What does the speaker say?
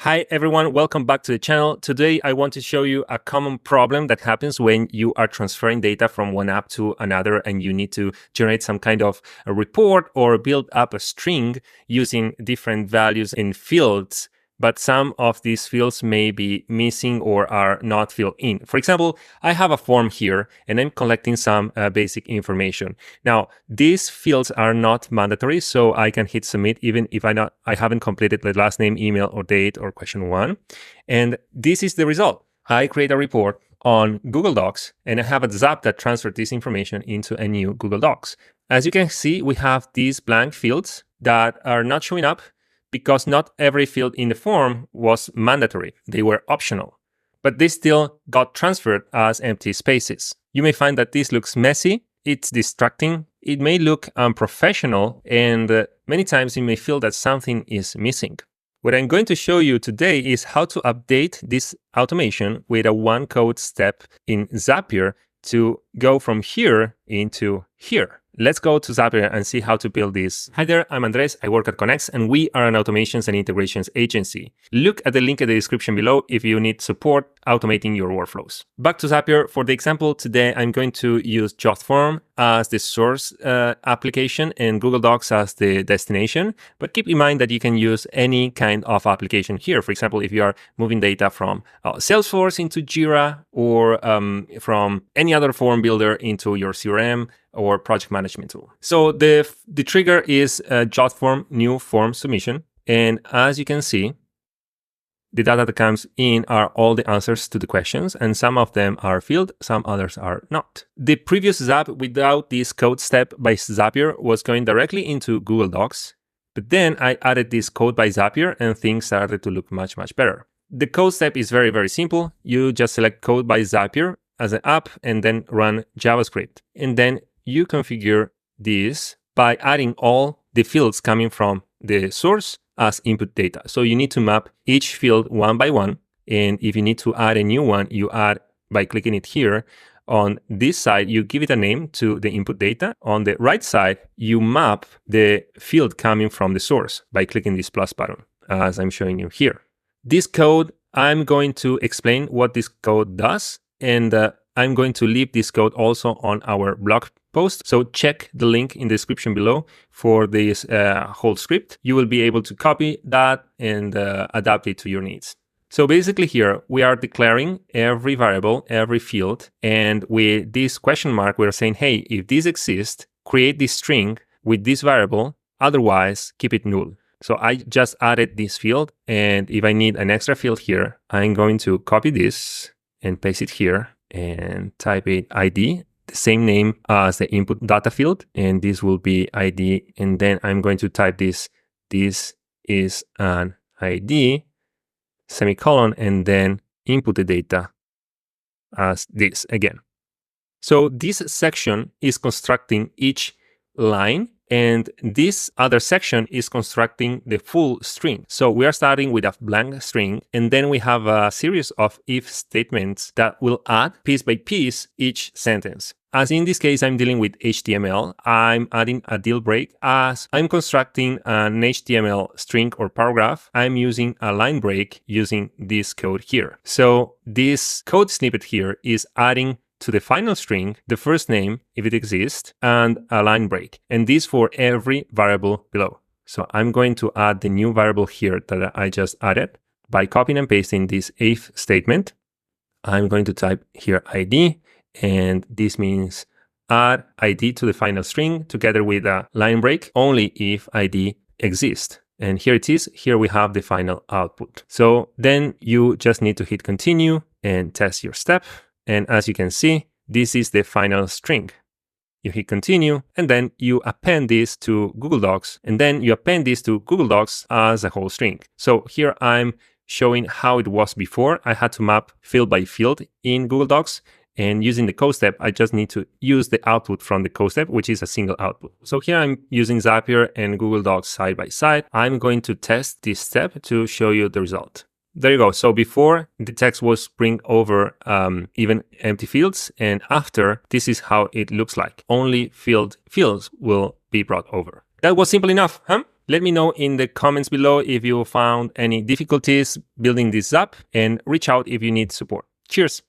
Hi everyone, welcome back to the channel. Today I want to show you a common problem that happens when you are transferring data from one app to another and you need to generate some kind of a report or build up a string using different values in fields. But some of these fields may be missing or are not filled in. For example, I have a form here and I'm collecting some basic information. Now, these fields are not mandatory, so I can hit submit even if I haven't completed the last name, email, or date, or question 1. And this is the result. I create a report on Google Docs and I have a Zap that transferred this information into a new Google Docs. As you can see, we have these blank fields that are not showing up because not every field in the form was mandatory. They were optional, but they still got transferred as empty spaces. You may find that this looks messy, it's distracting, it may look unprofessional, and many times you may feel that something is missing. What I'm going to show you today is how to update this automation with a one code step in Zapier to go from here into here. Let's go to Zapier and see how to build this. Hi there, I'm Andres, I work at Connex, and we are an automations and integrations agency. Look at the link in the description below if you need support automating your workflows. Back to Zapier. For the example today, I'm going to use JotForm as the source application and Google Docs as the destination. But keep in mind that you can use any kind of application here. For example, if you are moving data from Salesforce into Jira or from any other form builder into your CRM or project management tool. So the trigger is JotForm new form submission. And as you can see, the data that comes in are all the answers to the questions, and some of them are filled, some others are not. The previous Zap without this code step by Zapier was going directly into Google Docs, but then I added this code by Zapier and things started to look much, much better. The code step is very, very simple. You just select code by Zapier as an app and then run JavaScript. And then you configure this by adding all the fields coming from the source as input data. So you need to map each field one by one. And if you need to add a new one, you add by clicking it here. On this side, you give it a name to the input data. On the right side, you map the field coming from the source by clicking this plus button, as I'm showing you here. This code, I'm going to explain what this code does. And I'm going to leave this code also on our blog post. So check the link in the description below for this whole script. You will be able to copy that and adapt it to your needs. So basically here, we are declaring every variable, every field. And with this question mark, we're saying, hey, if this exists, create this string with this variable. Otherwise, keep it null. So I just added this field. And if I need an extra field here, I'm going to copy this and paste it here and type it ID, the same name as the input data field. And this will be ID. And then I'm going to type this is an ID, semicolon, and then input the data as this again. So this section is constructing each line, and this other section is constructing the full string. So we are starting with a blank string, and then we have a series of if statements that will add piece by piece each sentence. As in this case, I'm dealing with HTML. I'm adding a deal break. As I'm constructing an HTML string or paragraph, I'm using a line break using this code here. So this code snippet here is adding to the final string the first name, if it exists, and a line break. And this for every variable below. So I'm going to add the new variable here that I just added by copying and pasting this if statement. I'm going to type here ID, and this means add ID to the final string together with a line break only if ID exists. And here it is. Here we have the final output. So then you just need to hit continue and test your step. And as you can see, this is the final string. You hit continue, and then you append this to Google Docs, and then you append this to Google Docs as a whole string. So here I'm showing how it was before. I had to map field by field in Google Docs, and using the code step, I just need to use the output from the code step, which is a single output. So here I'm using Zapier and Google Docs side by side. I'm going to test this step to show you the result. There you go. So before, the text was bring over even empty fields, and after, this is how it looks like. Only fields will be brought over. That was simple enough, huh? Let me know in the comments below if you found any difficulties building this app, and reach out if you need support. Cheers.